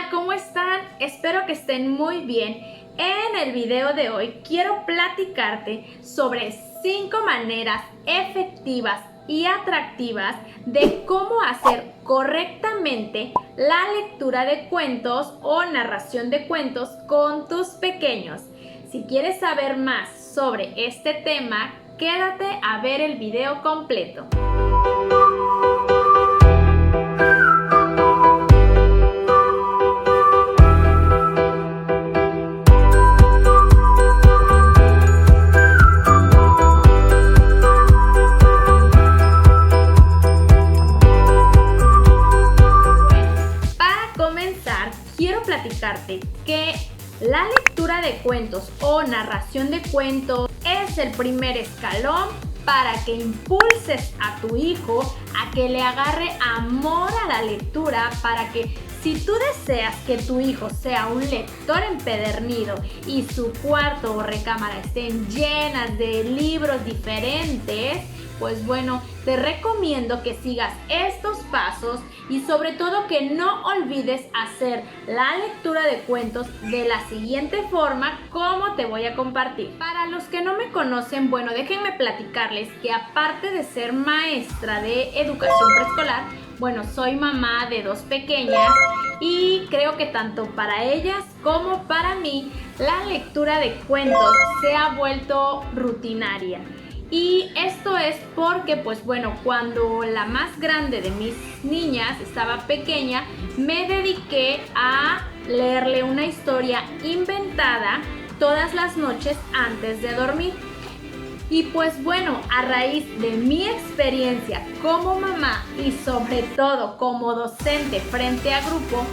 ¿Cómo están? Espero que estén muy bien. En el video de hoy quiero platicarte sobre 5 maneras efectivas y atractivas de cómo hacer correctamente la lectura de cuentos o narración de cuentos con tus pequeños. Si quieres saber más sobre este tema, quédate a ver el video completo. Quiero platicarte que la lectura de cuentos o narración de cuentos es el primer escalón para que impulses a tu hijo a que le agarre amor a la lectura, para que si tú deseas que tu hijo sea un lector empedernido y su cuarto o recámara estén llenas de libros diferentes, pues bueno, te recomiendo que sigas estos pasos y sobre todo que no olvides hacer la lectura de cuentos de la siguiente forma como te voy a compartir. Para los que no me conocen, bueno, déjenme platicarles que aparte de ser maestra de educación preescolar, bueno, soy mamá de 2 pequeñas y creo que tanto para ellas como para mí la lectura de cuentos se ha vuelto rutinaria. Y esto es porque, pues bueno, cuando la más grande de mis niñas estaba pequeña, me dediqué a leerle una historia inventada todas las noches antes de dormir. Y pues bueno, a raíz de mi experiencia como mamá y sobre todo como docente frente a grupo,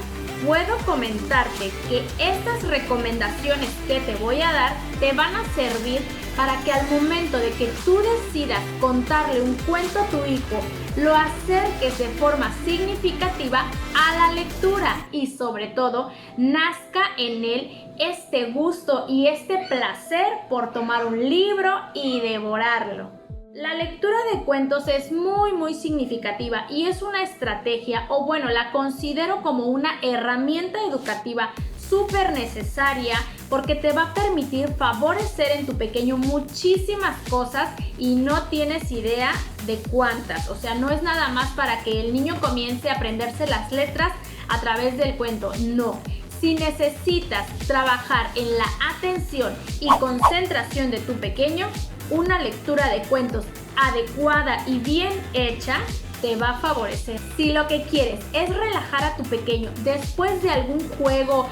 puedo comentarte que estas recomendaciones que te voy a dar te van a servir para que al momento de que tú decidas contarle un cuento a tu hijo, lo acerques de forma significativa a la lectura y sobre todo nazca en él este gusto y este placer por tomar un libro y devorarlo. La lectura de cuentos es muy significativa y es una estrategia, o bueno, la considero como una herramienta educativa súper necesaria porque te va a permitir favorecer en tu pequeño muchísimas cosas y no tienes idea de cuántas. O sea, no es nada más para que el niño comience a aprenderse las letras a través del cuento, no. Si necesitas trabajar en la atención y concentración de tu pequeño, una lectura de cuentos adecuada y bien hecha te va a favorecer. Si lo que quieres es relajar a tu pequeño después de algún juego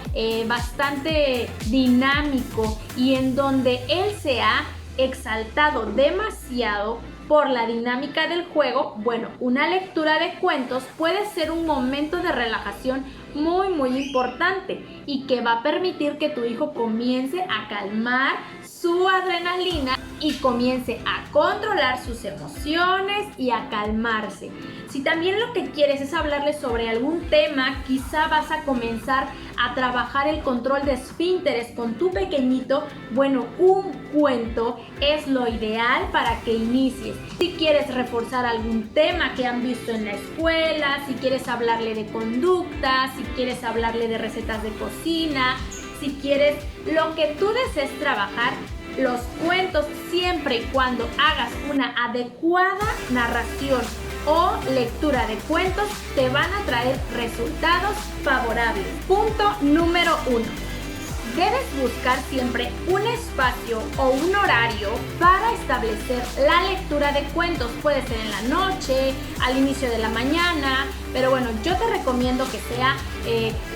bastante dinámico y en donde él se ha exaltado demasiado por la dinámica del juego, bueno, una lectura de cuentos puede ser un momento de relajación muy importante y que va a permitir que tu hijo comience a calmar su adrenalina y comience a controlar sus emociones y a calmarse. Si también lo que quieres es hablarle sobre algún tema, quizá vas a comenzar a trabajar el control de esfínteres con tu pequeñito, bueno, un cuento es lo ideal para que inicies. Si quieres reforzar algún tema que han visto en la escuela, si quieres hablarle de conducta, si quieres hablarle de recetas de cocina, si quieres lo que tú desees trabajar, los cuentos, siempre y cuando hagas una adecuada narración o lectura de cuentos, te van a traer resultados favorables. Punto número 1. Debes buscar siempre un espacio o un horario para establecer la lectura de cuentos. Puede ser en la noche, al inicio de la mañana, pero bueno, yo te recomiendo que sea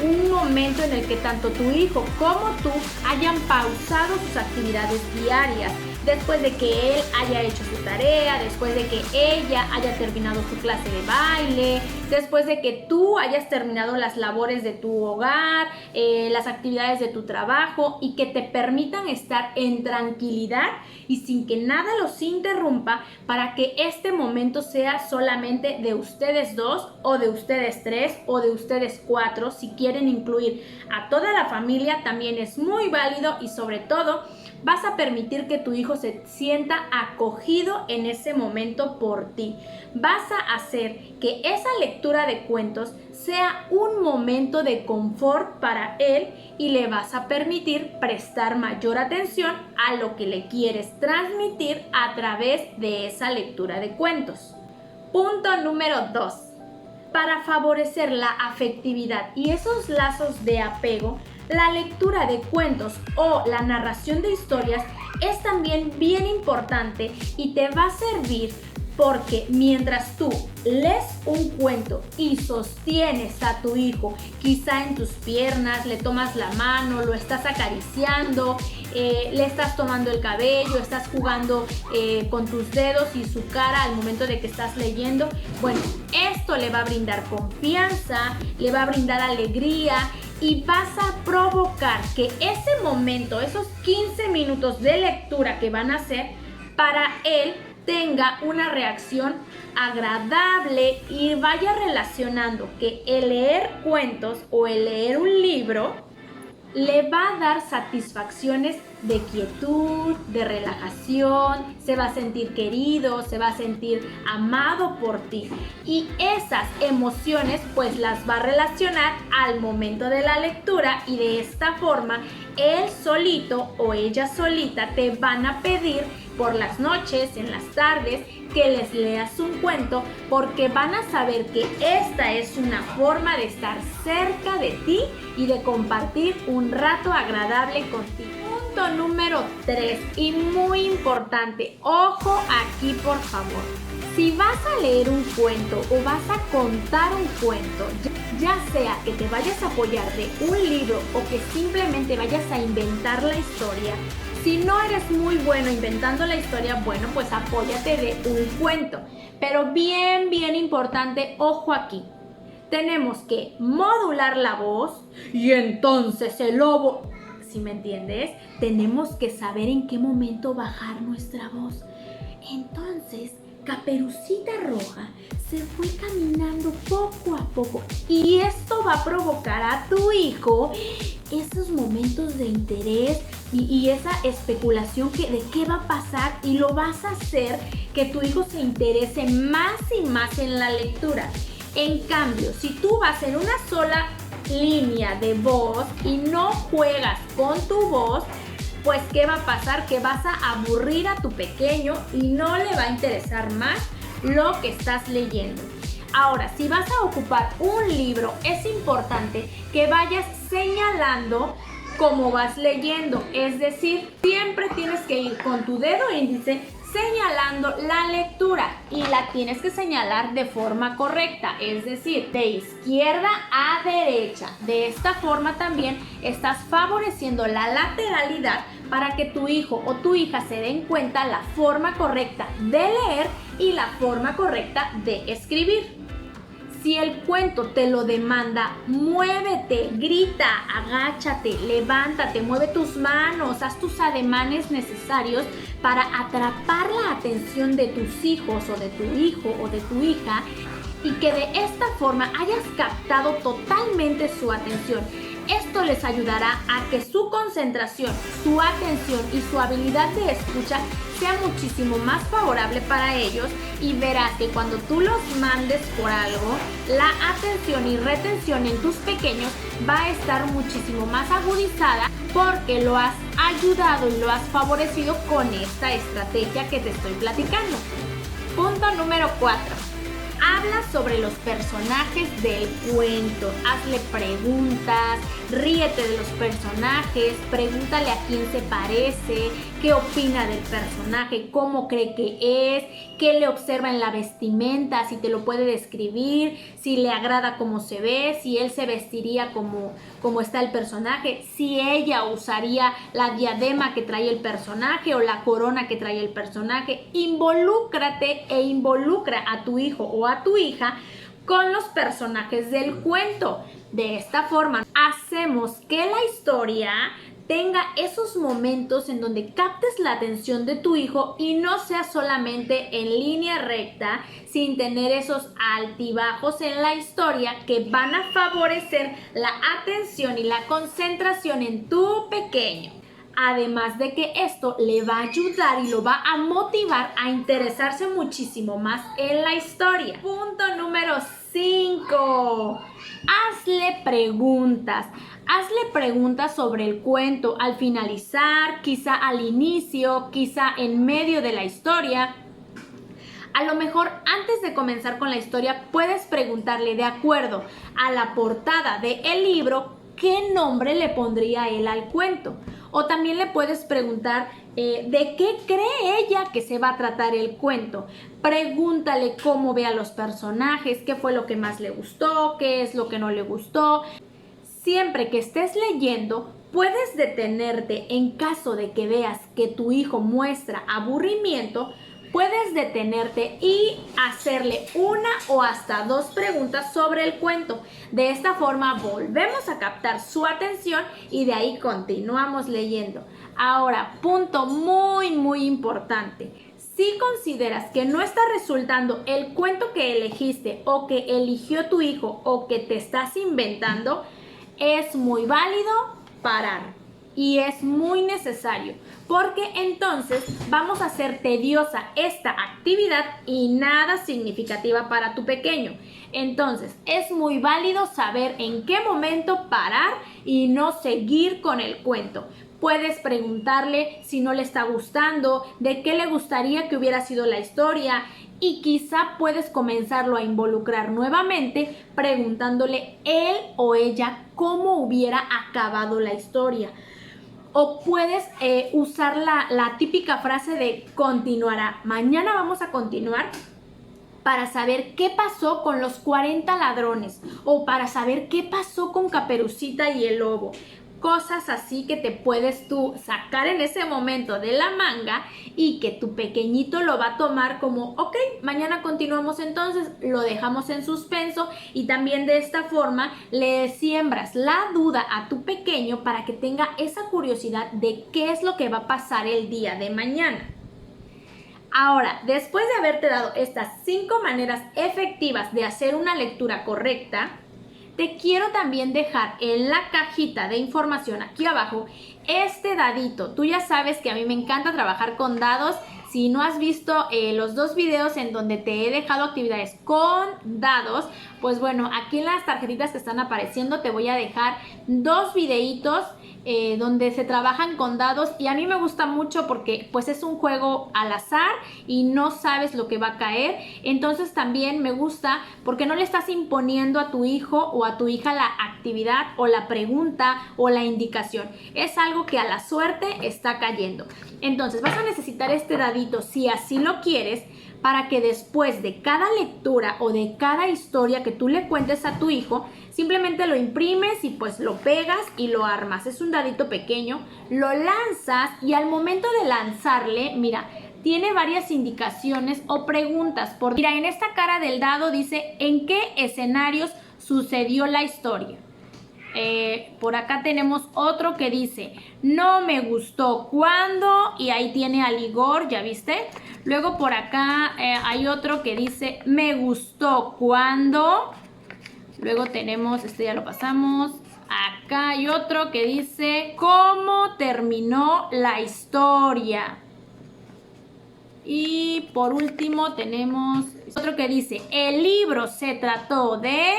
un momento en el que tanto tu hijo como tú hayan pausado sus actividades diarias. Después de que él haya hecho su tarea, después de que ella haya terminado su clase de baile, después de que tú hayas terminado las labores de tu hogar, las actividades de tu trabajo y que te permitan estar en tranquilidad y sin que nada los interrumpa para que este momento sea solamente de ustedes 2 o de ustedes 3 o de ustedes 4. Si quieren incluir a toda la familia también es muy válido y sobre todo vas a permitir que tu hijo hijo se sienta acogido en ese momento por ti. Vas a hacer que esa lectura de cuentos sea un momento de confort para él y le vas a permitir prestar mayor atención a lo que le quieres transmitir a través de esa lectura de cuentos. Punto número 2. Para favorecer la afectividad y esos lazos de apego, la lectura de cuentos o la narración de historias es también bien importante y te va a servir porque mientras tú lees un cuento y sostienes a tu hijo quizá en tus piernas, le tomas la mano, lo estás acariciando, le estás tomando el cabello, estás jugando con tus dedos y su cara al momento de que estás leyendo, bueno, esto le va a brindar confianza, le va a brindar alegría y vas a provocar que ese momento, esos 15 minutos de lectura que van a hacer, para él tenga una reacción agradable y vaya relacionando que el leer cuentos o el leer un libro le va a dar satisfacciones de quietud, de relajación, se va a sentir querido, se va a sentir amado por ti y esas emociones pues las va a relacionar al momento de la lectura y de esta forma él solito o ella solita te van a pedir por las noches, en las tardes, que les leas un cuento porque van a saber que esta es una forma de estar cerca de ti y de compartir un rato agradable contigo. Punto número 3 y muy importante, ojo aquí por favor. Si vas a leer un cuento o vas a contar un cuento, ya sea que te vayas a apoyar de un libro o que simplemente vayas a inventar la historia, si no eres muy bueno inventando la historia, bueno, pues apóyate de un cuento. Pero bien importante, ojo aquí. Tenemos que modular la voz y entonces el lobo, ¿sí me entiendes? Tenemos que saber en qué momento bajar nuestra voz. Entonces, Caperucita Roja se fue caminando poco a poco y esto va a provocar a tu hijo esos momentos de interés y esa especulación de qué va a pasar y lo vas a hacer que tu hijo se interese más y más en la lectura. En cambio, si tú vas en una sola línea de voz y no juegas con tu voz, pues ¿qué va a pasar? Que vas a aburrir a tu pequeño y no le va a interesar más lo que estás leyendo. Ahora, si vas a ocupar un libro, es importante que vayas señalando cómo vas leyendo. Es decir, siempre tienes que ir con tu dedo índice señalando la lectura y la tienes que señalar de forma correcta, es decir, de izquierda a derecha. De esta forma también estás favoreciendo la lateralidad para que tu hijo o tu hija se den cuenta la forma correcta de leer y la forma correcta de escribir. Si el cuento te lo demanda, muévete, grita, agáchate, levántate, mueve tus manos, haz tus ademanes necesarios para atrapar la atención de tus hijos o de tu hijo o de tu hija y que de esta forma hayas captado totalmente su atención. Esto les ayudará a que su concentración, su atención y su habilidad de escucha sea muchísimo más favorable para ellos y verás que cuando tú los mandes por algo, la atención y retención en tus pequeños va a estar muchísimo más agudizada porque lo has ayudado y lo has favorecido con esta estrategia que te estoy platicando. Punto número 4. Habla sobre los personajes del cuento, hazle preguntas, ríete de los personajes, pregúntale a quién se parece, qué opina del personaje, cómo cree que es, qué le observa en la vestimenta, si te lo puede describir, si le agrada cómo se ve, si él se vestiría como está el personaje, si ella usaría la diadema que trae el personaje o la corona que trae el personaje. Involúcrate e involucra a tu hijo o a tu hija con los personajes del cuento. De esta forma hacemos que la historia tenga esos momentos en donde captes la atención de tu hijo y no sea solamente en línea recta, sin tener esos altibajos en la historia que van a favorecer la atención y la concentración en tu pequeño. Además de que esto le va a ayudar y lo va a motivar a interesarse muchísimo más en la historia. Punto número 5. Hazle preguntas. Hazle preguntas sobre el cuento al finalizar, quizá al inicio, quizá en medio de la historia. A lo mejor antes de comenzar con la historia puedes preguntarle, de acuerdo a la portada del libro, ¿qué nombre le pondría él al cuento? O también le puedes preguntar de qué cree ella que se va a tratar el cuento. Pregúntale cómo ve a los personajes, qué fue lo que más le gustó, qué es lo que no le gustó. Siempre que estés leyendo, puedes detenerte en caso de que veas que tu hijo muestra aburrimiento. Puedes detenerte y hacerle una o hasta 2 preguntas sobre el cuento. De esta forma volvemos a captar su atención y de ahí continuamos leyendo. Ahora, punto muy importante. Si consideras que no está resultando el cuento que elegiste o que eligió tu hijo o que te estás inventando, es muy válido parar. Y es muy necesario, porque entonces vamos a hacer tediosa esta actividad y nada significativa para tu pequeño. Entonces es muy válido saber en qué momento parar y no seguir con el cuento. Puedes preguntarle si no le está gustando, de qué le gustaría que hubiera sido la historia, y quizá puedes comenzarlo a involucrar nuevamente preguntándole él o ella cómo hubiera acabado la historia. O puedes usar la típica frase de continuará. Mañana vamos a continuar para saber qué pasó con los 40 ladrones o para saber qué pasó con Caperucita y el lobo. Cosas así que te puedes tú sacar en ese momento de la manga y que tu pequeñito lo va a tomar como, ok, mañana continuamos, entonces lo dejamos en suspenso, y también de esta forma le siembras la duda a tu pequeño para que tenga esa curiosidad de qué es lo que va a pasar el día de mañana. Ahora, después de haberte dado estas 5 maneras efectivas de hacer una lectura correcta, te quiero también dejar en la cajita de información aquí abajo este dadito. Tú ya sabes que a mí me encanta trabajar con dados. Si no has visto los 2 videos en donde te he dejado actividades con dados, pues bueno, aquí en las tarjetitas que están apareciendo te voy a dejar 2 videitos donde se trabajan con dados, y a mí me gusta mucho porque pues es un juego al azar y no sabes lo que va a caer. Entonces también me gusta porque no le estás imponiendo a tu hijo o a tu hija la actividad o la pregunta o la indicación. Es algo que a la suerte está cayendo. Entonces vas a necesitar este dadito si así lo quieres, para que después de cada lectura o de cada historia que tú le cuentes a tu hijo, simplemente lo imprimes y pues lo pegas y lo armas. Es un dadito pequeño, lo lanzas y al momento de lanzarle, mira, tiene varias indicaciones o preguntas. Mira, en esta cara del dado dice en qué escenarios sucedió la historia. Por acá tenemos otro que dice no me gustó cuando, y ahí tiene a Igor, ¿ya viste? Luego por acá hay otro que dice me gustó cuando. Luego tenemos, este ya lo pasamos. Acá hay otro que dice cómo terminó la historia. Y por último tenemos otro que dice el libro se trató de...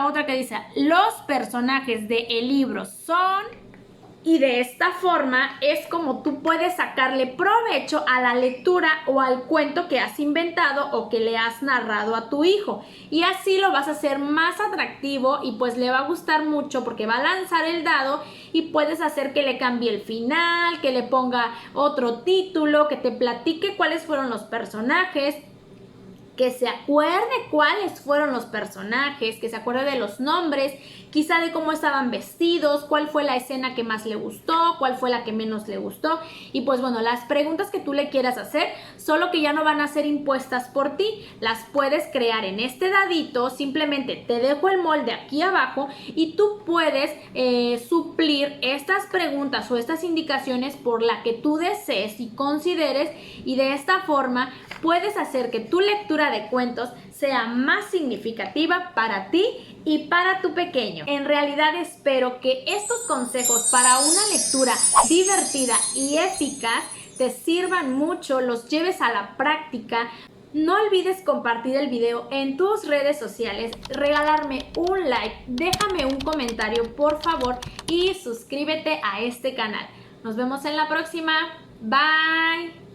Otra que dice los personajes del libro son... Y de esta forma es como tú puedes sacarle provecho a la lectura o al cuento que has inventado o que le has narrado a tu hijo. Y así lo vas a hacer más atractivo y pues le va a gustar mucho porque va a lanzar el dado y puedes hacer que le cambie el final, que le ponga otro título, que te platique cuáles fueron los personajes, que se acuerde cuáles fueron los personajes, que se acuerde de los nombres, quizá de cómo estaban vestidos, cuál fue la escena que más le gustó, cuál fue la que menos le gustó. Y pues bueno, las preguntas que tú le quieras hacer, solo que ya no van a ser impuestas por ti, las puedes crear en este dadito. Simplemente te dejo el molde aquí abajo y tú puedes suplir estas preguntas o estas indicaciones por la que tú desees y consideres, y de esta forma puedes hacer que tu lectura de cuentos sea más significativa para ti y para tu pequeño. En realidad espero que estos consejos para una lectura divertida y eficaz te sirvan mucho, los lleves a la práctica. No olvides compartir el video en tus redes sociales, regalarme un like, déjame un comentario por favor y suscríbete a este canal. Nos vemos en la próxima. Bye.